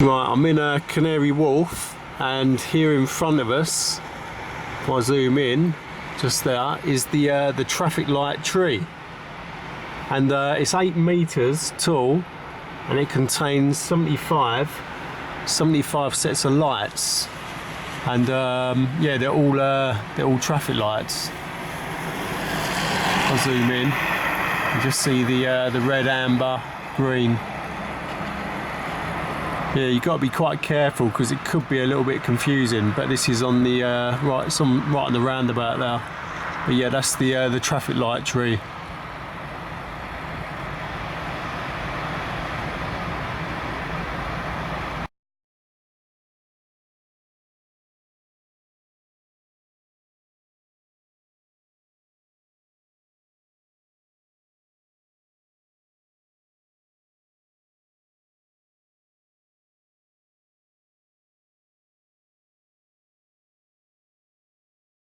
Right, I'm in a Canary Wharf, and here in front of us, if I zoom in, just there, is the traffic light tree. And it's 8 meters tall, and it contains 75 sets of lights. And yeah, they're all traffic lights. I'll zoom in. You just see the red, amber, green. Yeah, you've got to be quite careful because it could be a little bit confusing. But this is on the right on the roundabout there. But yeah, that's the traffic light tree.